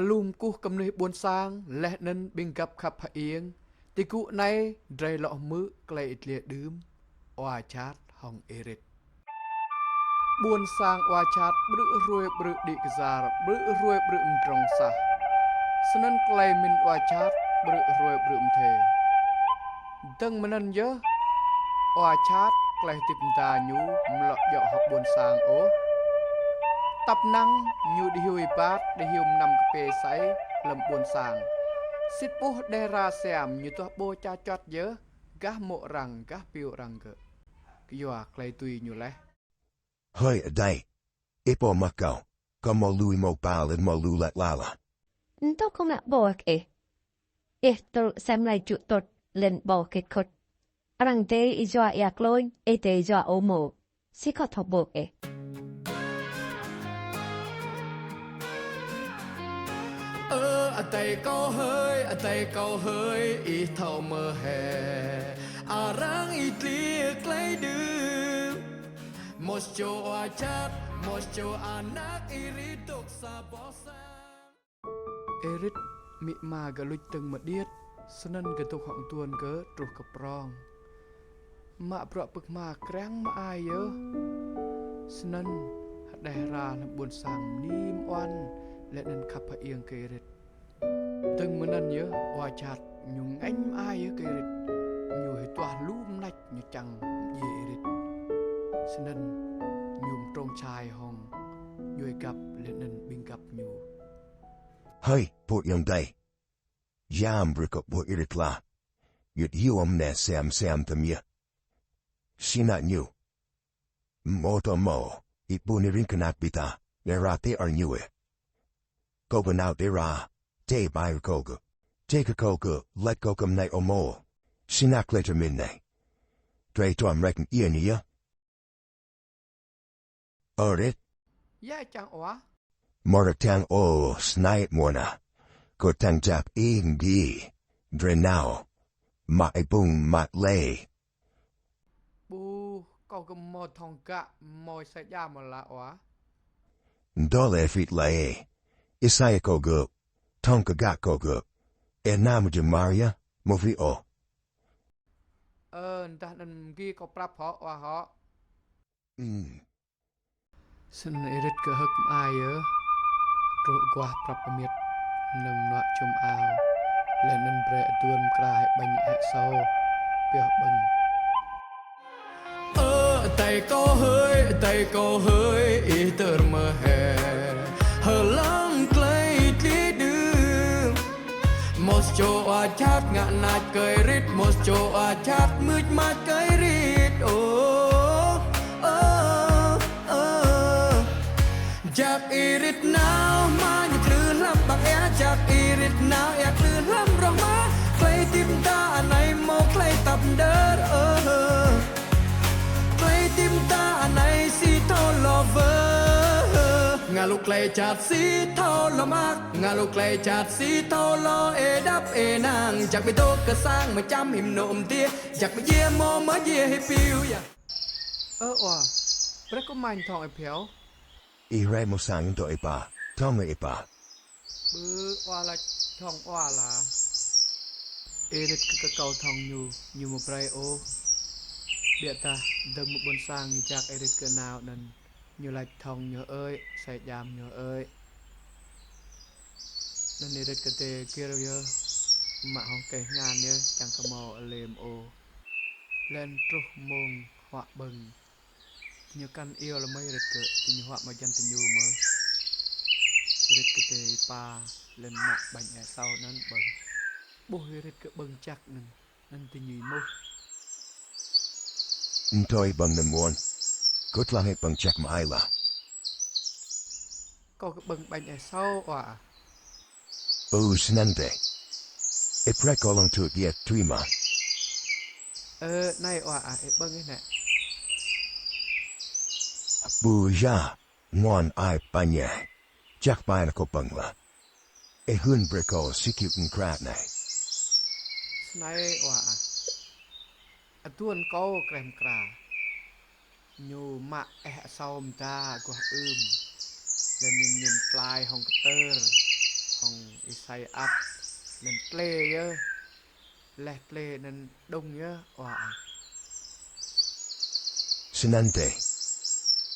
lùm cu cầm nơi buồn sang lẽ nên bình gặp khắp hạ yên thì cụ này rây lọ mứ clay liệt đướm oa chát hong erit buồn sang oa chát bự ruồi bự đi giả bự ruồi bự trong sa sân clay min oa chát bự ruồi bự thề đừng mình nhớ oa chát clay tìm ta nhú mlọ dọ học buồn sang ố tập năng như đi hui bát đi hiu nằm cái bề sấy lầm buồn sang xít bố đe ra xem như tua bô cha chót nhớ gác mộ rằng gác piu rằng gỡ cái dọa clay tùy như lẽ Hơi ở đây. Ipo mà cậu. Có mò lui mò bao lên mò lưu lẹt lala. Đâu không nạ bỏ kì. Tôi xem lại chút tốt lên bỏ kì khốt. Rằng đây ý dọa ạc lôi, ý tế dọa ô mộ. Xí có thọ bộ kì. ở tay câu hơi ít thầu mơ hè rang ít liệt lấy đưa một chỗ chat một chỗ anak iri tục sa bỏ sang erit mị mà gà lụt từng mật điết sân gà tục họng tuôn gớ trục cặp rong mạ bọ bực mà krang mà ai nhớ sân đè ra là buồn sang nim oan lẽ nên khắp hạ yên kê rít từng mần ăn nhớ oa chát nhung anh ai nhớ kê rít nhiều hệ toàn lúm nách như chẳng gì rít nên nhung trong chai hồng nhiều gặp lẽ nên bình gặp nhiều Hơi, bột yung đây. Yam brickup bột irit la. Yut yuam ne sam tham ya. Sinat nyu. Moto mo. Ipunirin kanak bita. Nerate ar nyue. Koba now dera. Te bai koga. Take a koga. Let kokam ne omo. Sinak later minne. Dre tom reckon ian ya. Orit. yeah chẳng oa Moratang o snait morna. Ko tang jap ing gi. Dre now. Ma bung mat lay. bu câu cầm mò thong gạ mò sẽ ra mà là oa Dole fit lay. Isaya koga. Tonka ga koga. Enamaja Maria. Movi o. ta nên ghi có prap họ oa họ sân erit cơ hực ai nhớ rồi qua prap miệt nâng nọ chum ao lên nên bre tuôn cài bánh hẹ sâu biểu bừng tay câu hơi ý tưởng mơ hè hờ lăng clay tí đưa một chỗ chat ngạn nát cười rít một chỗ chat mướt mát cười rítจากอีริตนาวมาอย่าคลื่นลำบากแอจากอีริตนาวอย่าคลื่นลำร้องมาใครติมตาในโมใครตับเดินใครติมตาในสีทอลอเวอร์งาลูกใครจัดสีทอลอมากงาลูกใครจัดสีทอลอเอดับเอนางจากไปโตกระสร้างมาจำหิมโนมเตี้ยจากไปเยี่ยมอมาเยี่ยให้ปิวอย่าว่ะเรื่องก็มันทองไอ้เพียวIre mo sang do ipa. Tonga ipa. bư oa là thong oa là erit cái cầu thong như một prai ô địa ta đừng một buồn sang như chắc erit cái nào nên như là thong nhớ ơi sẽ giảm nhớ ơi nên erit cái tê kia rồi nhớ mà không kể ngàn nhớ chẳng có mò lềm ô lên trúc mông họa bừng như căn yêu là mấy erit cái thì như họa mà dân tình yêu mơ erit cái tê pa lên mặt bánh ở sau nên bừng bố erit cái bừng chắc nên tình yêu mơ Ntoi bang nam won. Gut lang bang check maila. có cái bừng bánh ở sau à Snande. Iprek olong tu yet tuima. này à bừng cái này Ja. Ngwan ai panye. Jack baina ko bangla. Hun breko sikuten krat này. này tuôn câu kèm cà nhiều mạ sau ta của lên nhìn nhìn fly hồng tơ hong isai up nên play nhớ lẹ play nên đông nhớ oa Sinante.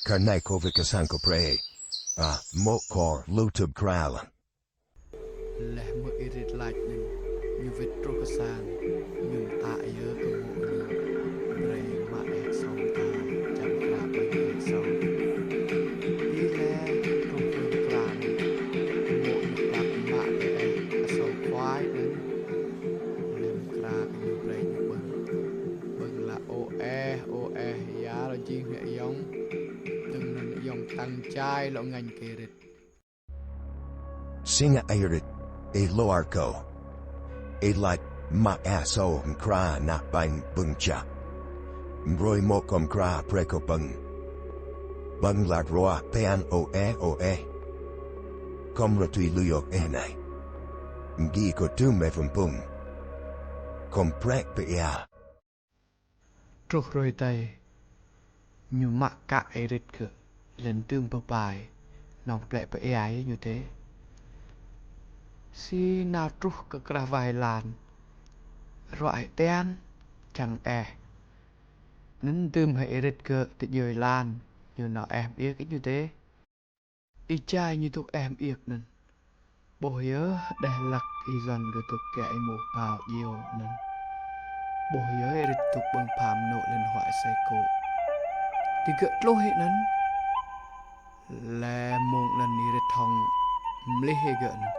Karnaikovica Sanko Pre. Mokor Lutub Kralan. lẹ mưa irit lại nên như vết trôi cái sang nhưng ta nhớ cái mộ như bray mà em song ta chẳng ra bay em song đi lẹ trong cơn clan mộ như bạc mạ để em song khoái đến lên ra như bray như bừng là ô e giá là chiên hệ giống từng là dòng tăng trai lộ ngành kề rịch Singa Irit. A Loarco. A like ma aso kra na bang bungcha. Mroy mokom kra preko bung. Bung lat roa pean o e. Komra tui luyo enai. Ngi ko tume from bung. Comprek pe ya. trục rồi tay như mạ cả Eric cơ lên tương bờ bài nòng lệ bởi AI như thế si na trục cơ ra vài làn loại tên chẳng nên tương hay Eric cơ thì dời lan như nó em biết cái như thế y chai như thuộc em yết nên bố nhớ để lạc y dần cơ thuộc kẻ một bào nhiều nên bố nhớ Eric thuộc bằng phàm nộ lên hoại say cổ thì gỡ lô hệ nấn là một lần Eric thong mlê hệ gỡ nấn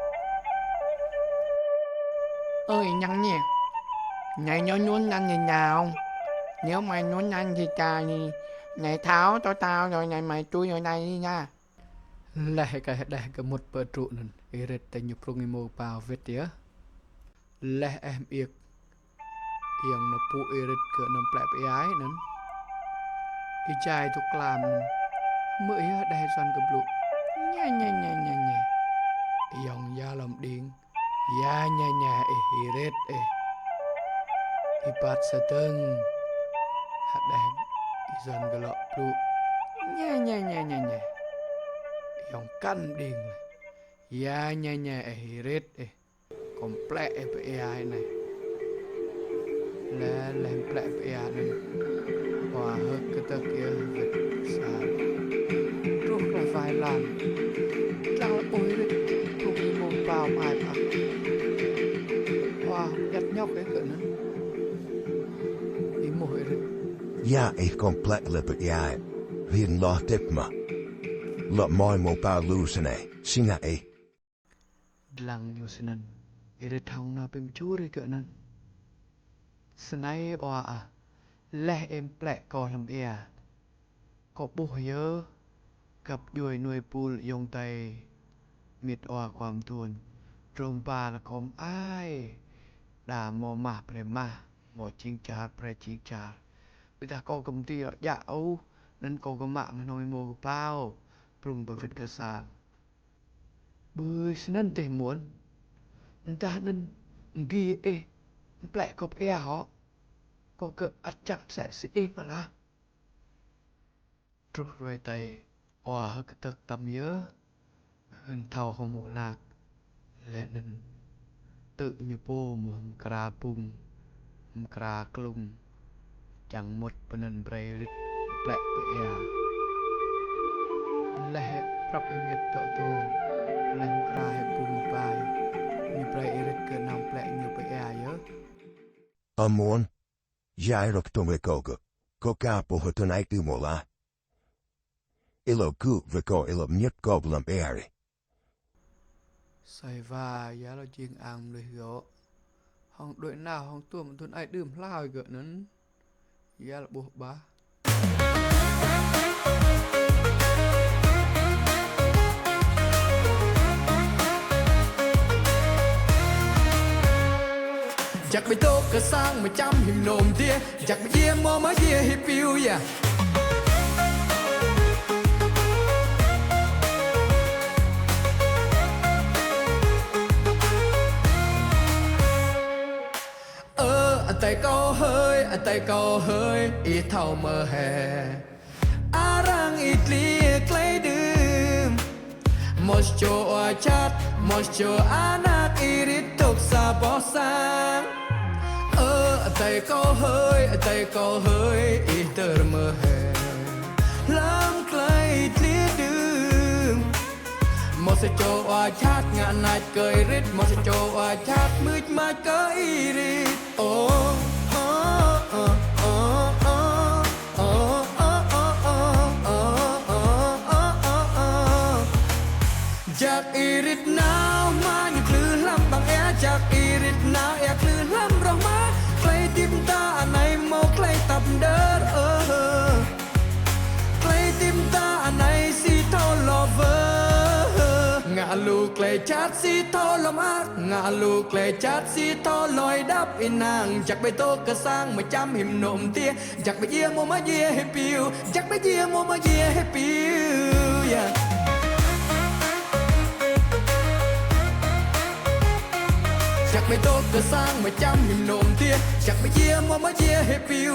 ơi nhăn nhỉ nhảy nhốn nhăn nhỉ nhào nếu mày nhốn nhăn thì thì nhảy tháo cho tao rồi nhảy mày chui ở đây đi nha lại cái một bờ trụ nấn Eric tay nhục rung mô bào vết tía lẽ em yết yang nó phụ Eric cỡ nằm lại với ái nấn y chai thuộc làm mới đây xoan cặp lụ nha dòng da làm điện nha Eric y bát sa tưng hạt đèn y xoan cặp lụ nha dòng căn điện nha Eric complete với AI này là làm lại với AI này hòa hợp cái tờ kia việc xa rút ra vài lần chẳng là ôi thuộc đi một vào mài phẳng hòa nhặt nhóc cái cửa nó ý mồi rồi Ya a complete lip ya. Vien lo tipma. Lo moi mo pa lusene. Singa a. lăng nhiều xin ăn để thằng nào bên chú đi cửa nó snai oa lẽ em plẹ cò làm có bố nhớ gặp đuôi nuôi pul yong tay miệt oaความtuôn trông bà là không ai đã mò mạp để mà mò chính trả để chính trả bây giờ có công ty dạ âu nên có cái mạng nói mò bao prung bởi việc cơ sản bơi xin thể muốn người ta nên ghi plẹ cọp họ có cỡ ắt chắc sẽ sĩ mà là trúc rồi tay hòa hơi cái tật tâm nhớ hơn thầu không một lạc lẽ nên tự như bố mừng kra bung kra klung chẳng một bên bray lệ bệ lẽ prap nghiệp tọ tô lẽ kra hay bung bài như bray lệ cơ nam lệ như bệ nhớ Amon. Jairok tomekoga. Kokapo hotonai tumola. Ilo ku viko ilo mnyet goblam eri. Sai va giá là chiên ăn lời gõ hong đội nào hong tua một tuần ai đơm lao gỡ nấn giá là buộc bá chắc bị tốt cả sang mà chăm hiểm nồm tia chắc bị yên mơ mới kia hiệp yêu ya tay câu hơi ít thầu mơ hè rang ít lia clay đêm một chỗ chát một chỗ anak irit tục xa bỏ sang tay câu hơi ít tờ mơ hè lắm clay lia đường một chỗ chát ngạn nát cười rít một chỗ chát mít mai có iritจากอีริตหนาวมาอยู่คลื่นลำบางแอจากอีริตหนาวแอคลื่นลำร้องมาใครติมตาในโมใครตับเดินใครติมตาในสีเทาลอเวอร์งาลูกใครจัดสีเทาลมอักงาลูกใครจัดสีเทาลอยดับอินางจากไปโตกระสร้างมาจำหิมนมเตี้ยจากไปเยี่ยมมาเยี่ยให้ปิวจากไปเยี่ยมมาเยี่ยให้ปิวจากไม่โตก็สร้างมาจำหิมนมเตี้ยจากไม่เยี่ยมมาเยี่ยให้ปิว